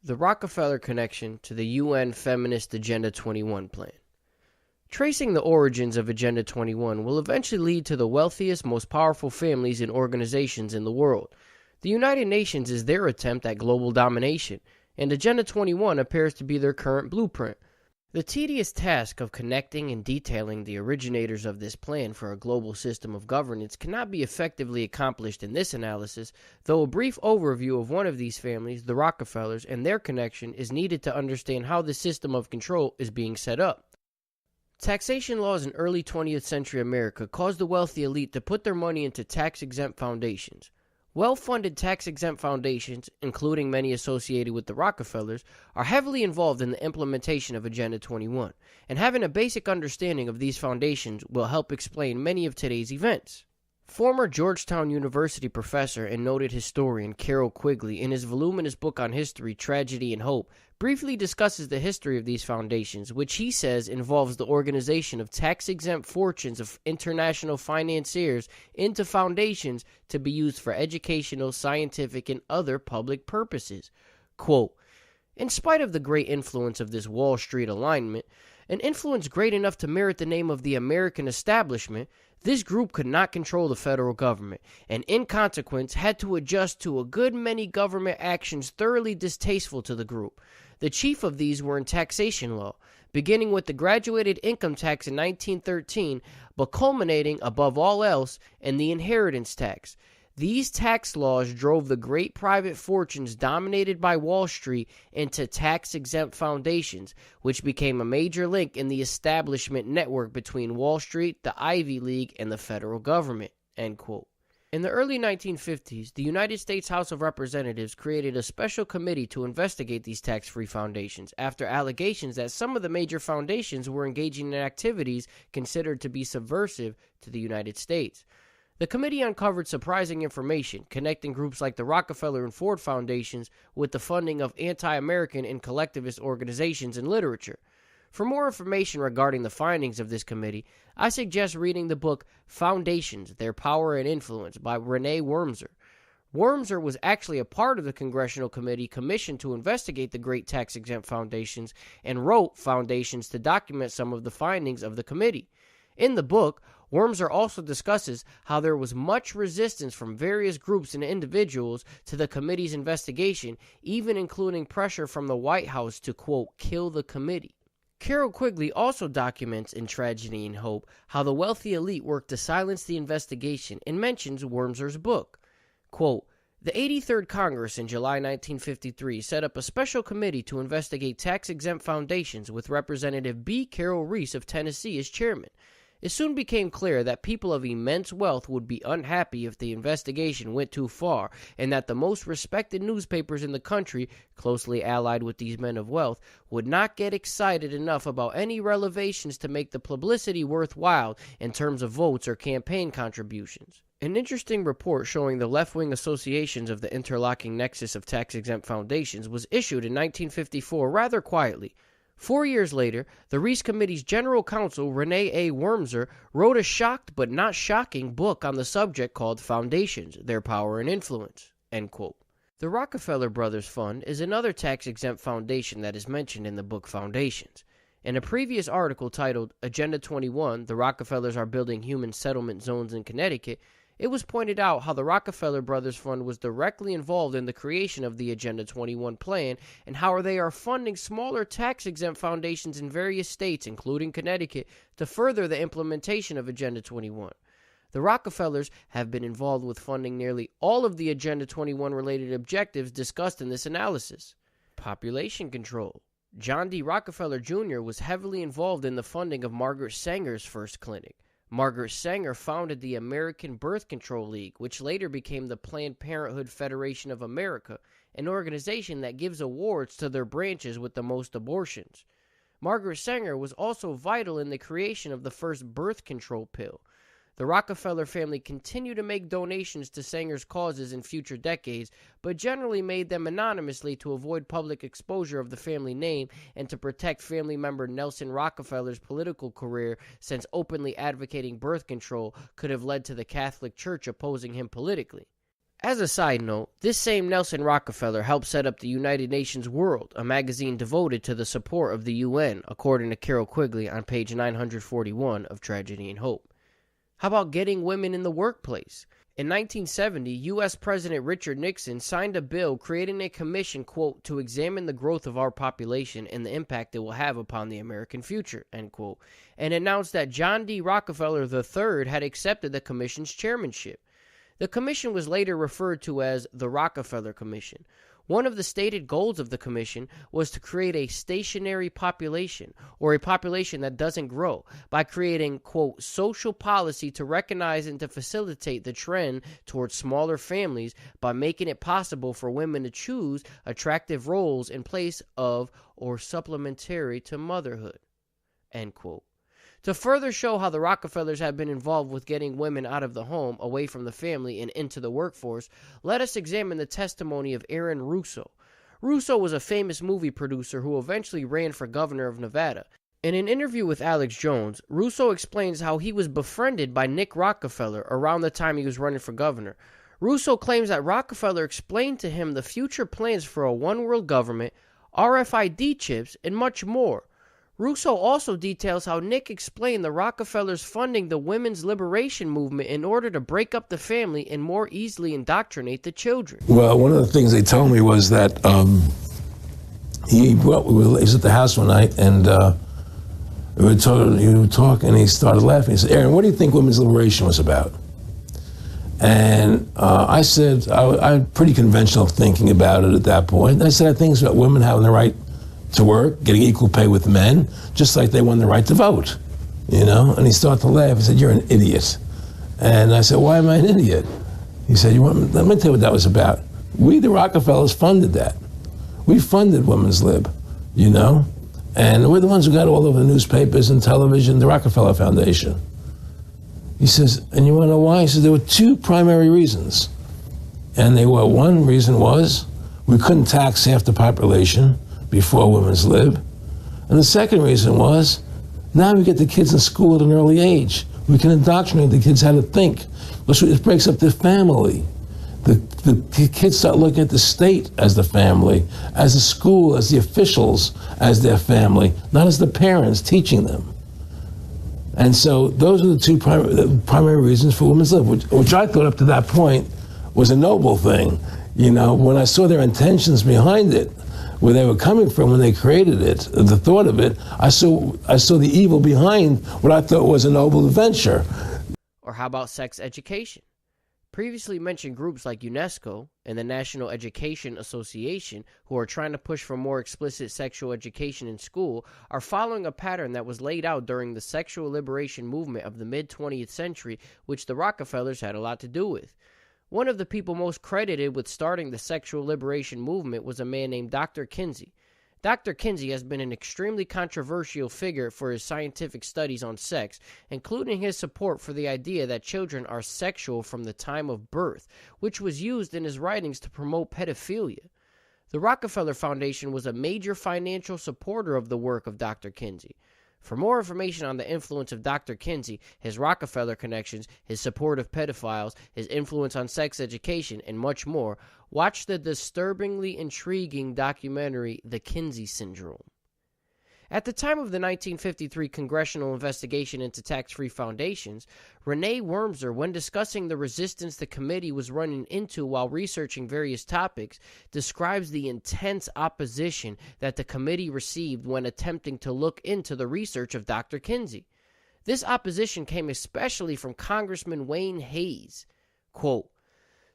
The Rockefeller Connection to the UN Feminist Agenda 21 Plan. Tracing the origins of Agenda 21 will eventually lead to the wealthiest, most powerful families and organizations in the world. The United Nations is their attempt at global domination, and Agenda 21 appears to be their current blueprint. The tedious task of connecting and detailing the originators of this plan for a global system of governance cannot be effectively accomplished in this analysis, though a brief overview of one of these families, the Rockefellers, and their connection is needed to understand how the system of control is being set up. Taxation laws in early 20th century America caused the wealthy elite to put their money into tax-exempt foundations. Well-funded tax-exempt foundations, including many associated with the Rockefellers, are heavily involved in the implementation of Agenda 21, and having a basic understanding of these foundations will help explain many of today's events. Former Georgetown University professor and noted historian Carroll Quigley, in his voluminous book on history, Tragedy and Hope, briefly discusses the history of these foundations, which he says involves the organization of tax-exempt fortunes of international financiers into foundations to be used for educational, scientific, and other public purposes. Quote, "In spite of the great influence of this Wall Street alignment, an influence great enough to merit the name of the American establishment, this group could not control the federal government, and in consequence had to adjust to a good many government actions thoroughly distasteful to the group. The chief of these were in taxation law, beginning with the graduated income tax in 1913, but culminating, above all else, in the inheritance tax. These tax laws drove the great private fortunes dominated by Wall Street into tax-exempt foundations, which became a major link in the establishment network between Wall Street, the Ivy League, and the federal government." End quote. In the early 1950s, the United States House of Representatives created a special committee to investigate these tax-free foundations after allegations that some of the major foundations were engaging in activities considered to be subversive to the United States. The committee uncovered surprising information connecting groups like the Rockefeller and Ford Foundations with the funding of anti-American and collectivist organizations and literature. For more information regarding the findings of this committee, I suggest reading the book Foundations, Their Power and Influence by Renee Wormser. Wormser was actually a part of the congressional committee commissioned to investigate the great tax-exempt foundations and wrote Foundations to document some of the findings of the committee. In the book, Wormser also discusses how there was much resistance from various groups and individuals to the committee's investigation, even including pressure from the White House to, quote, "kill the committee." Carroll Quigley also documents in Tragedy and Hope how the wealthy elite worked to silence the investigation and mentions Wormser's book. Quote, "The 83rd Congress in July 1953 set up a special committee to investigate tax-exempt foundations with Representative B. Carroll Reese of Tennessee as chairman. It soon became clear that people of immense wealth would be unhappy if the investigation went too far, and that the most respected newspapers in the country, closely allied with these men of wealth, would not get excited enough about any revelations to make the publicity worthwhile in terms of votes or campaign contributions." An interesting report showing the left-wing associations of the interlocking nexus of tax-exempt foundations was issued in 1954 rather quietly. 4 years later, the Reese Committee's general counsel, Renee A. Wormser, wrote a shocked but not shocking book on the subject called Foundations, Their Power and Influence. End quote. The Rockefeller Brothers Fund is another tax-exempt foundation that is mentioned in the book Foundations. In a previous article titled Agenda 21, The Rockefellers Are Building Human Settlement Zones in Connecticut, it was pointed out how the Rockefeller Brothers Fund was directly involved in the creation of the Agenda 21 plan and how they are funding smaller tax-exempt foundations in various states, including Connecticut, to further the implementation of Agenda 21. The Rockefellers have been involved with funding nearly all of the Agenda 21 related objectives discussed in this analysis. Population control. John D. Rockefeller Jr. was heavily involved in the funding of Margaret Sanger's first clinic. Margaret Sanger founded the American Birth Control League, which later became the Planned Parenthood Federation of America, an organization that gives awards to their branches with the most abortions. Margaret Sanger was also vital in the creation of the first birth control pill. The Rockefeller family continued to make donations to Sanger's causes in future decades, but generally made them anonymously to avoid public exposure of the family name and to protect family member Nelson Rockefeller's political career, since openly advocating birth control could have led to the Catholic Church opposing him politically. As a side note, this same Nelson Rockefeller helped set up the United Nations World, a magazine devoted to the support of the UN, according to Carol Quigley on page 941 of Tragedy and Hope. How about getting women in the workplace? In 1970, U.S. President Richard Nixon signed a bill creating a commission, quote, to examine the growth of our population and the impact it will have upon the American future, end quote, and announced that John D. Rockefeller III had accepted the commission's chairmanship. The commission was later referred to as the Rockefeller Commission. One of the stated goals of the commission was to create a stationary population, or a population that doesn't grow, by creating, quote, social policy to recognize and to facilitate the trend towards smaller families by making it possible for women to choose attractive roles in place of or supplementary to motherhood, end quote. To further show how the Rockefellers have been involved with getting women out of the home, away from the family, and into the workforce, let us examine the testimony of Aaron Russo. Russo was a famous movie producer who eventually ran for governor of Nevada. In an interview with Alex Jones, Russo explains how he was befriended by Nick Rockefeller around the time he was running for governor. Russo claims that Rockefeller explained to him the future plans for a one-world government, RFID chips, and much more. Russo also details how Nick explained the Rockefellers funding the women's liberation movement in order to break up the family and more easily indoctrinate the children. Well, one of the things they told me was that he was at the house one night and he would talk and he started laughing. He said, Aaron, what do you think women's liberation was about? And I said, I'm pretty conventional thinking about it at that point. I said, I think it's about women having the right to work, getting equal pay with men, just like they won the right to vote, you know? And he started to laugh. He said, you're an idiot. And I said, why am I an idiot? He said, let me tell you what that was about. We, the Rockefellers, funded that. We funded women's lib, you know? And we're the ones who got all over the newspapers and television, the Rockefeller Foundation. He says, and you want to know why? He says, there were two primary reasons. And they were, one reason was we couldn't tax half the population before women's lib. And the second reason was, now we get the kids in school at an early age. We can indoctrinate the kids how to think. It breaks up the family. The kids start looking at the state as the family, as the school, as the officials, as their family, not as the parents teaching them. And so those are the two primary reasons for women's lib, which I thought up to that point was a noble thing. You know, when I saw their intentions behind it, where they were coming from when they created it, the thought of it, I saw the evil behind what I thought was a noble venture. Or how about sex education? Previously mentioned groups like UNESCO and the National Education Association, who are trying to push for more explicit sexual education in school, are following a pattern that was laid out during the sexual liberation movement of the mid-20th century, which the Rockefellers had a lot to do with. One of the people most credited with starting the sexual liberation movement was a man named Dr. Kinsey. Dr. Kinsey has been an extremely controversial figure for his scientific studies on sex, including his support for the idea that children are sexual from the time of birth, which was used in his writings to promote pedophilia. The Rockefeller Foundation was a major financial supporter of the work of Dr. Kinsey. For more information on the influence of Dr. Kinsey, his Rockefeller connections, his support of pedophiles, his influence on sex education, and much more, watch the disturbingly intriguing documentary The Kinsey Syndrome. At the time of the 1953 congressional investigation into tax-free foundations, Renee Wormser, when discussing the resistance the committee was running into while researching various topics, describes the intense opposition that the committee received when attempting to look into the research of Dr. Kinsey. This opposition came especially from Congressman Wayne Hayes. Quote,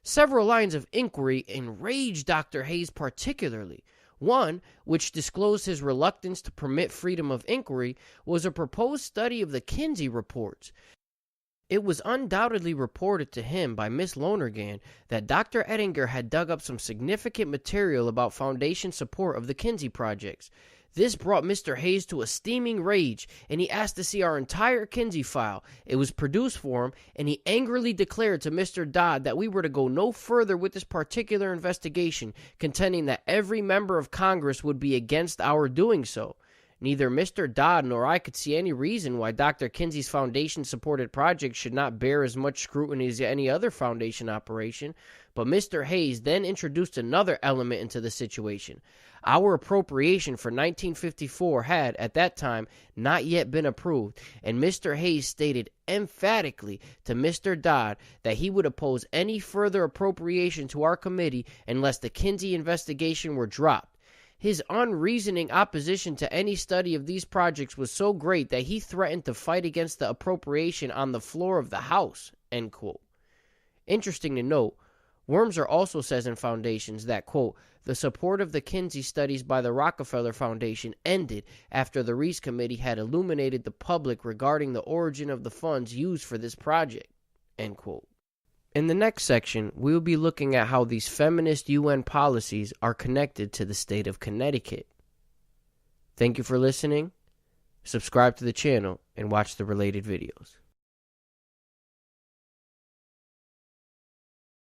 several lines of inquiry enraged Dr. Hayes particularly. One, which disclosed his reluctance to permit freedom of inquiry, was a proposed study of the Kinsey reports. It was undoubtedly reported to him by Miss Lonergan that Dr. Ettinger had dug up some significant material about Foundation support of the Kinsey projects. This brought Mr. Hayes to a steaming rage, and he asked to see our entire Kinsey file. It was produced for him, and he angrily declared to Mr. Dodd that we were to go no further with this particular investigation, contending that every member of Congress would be against our doing so. Neither Mr. Dodd nor I could see any reason why Dr. Kinsey's foundation-supported project should not bear as much scrutiny as any other foundation operation, but Mr. Hayes then introduced another element into the situation. Our appropriation for 1954 had, at that time, not yet been approved, and Mr. Hayes stated emphatically to Mr. Dodd that he would oppose any further appropriation to our committee unless the Kinsey investigation were dropped. His unreasoning opposition to any study of these projects was so great that he threatened to fight against the appropriation on the floor of the House, end quote. Interesting to note, Wormser also says in Foundations that, quote, the support of the Kinsey studies by the Rockefeller Foundation ended after the Reese Committee had illuminated the public regarding the origin of the funds used for this project, end quote. In the next section, we will be looking at how these feminist UN policies are connected to the state of Connecticut. Thank you for listening. Subscribe to the channel and watch the related videos.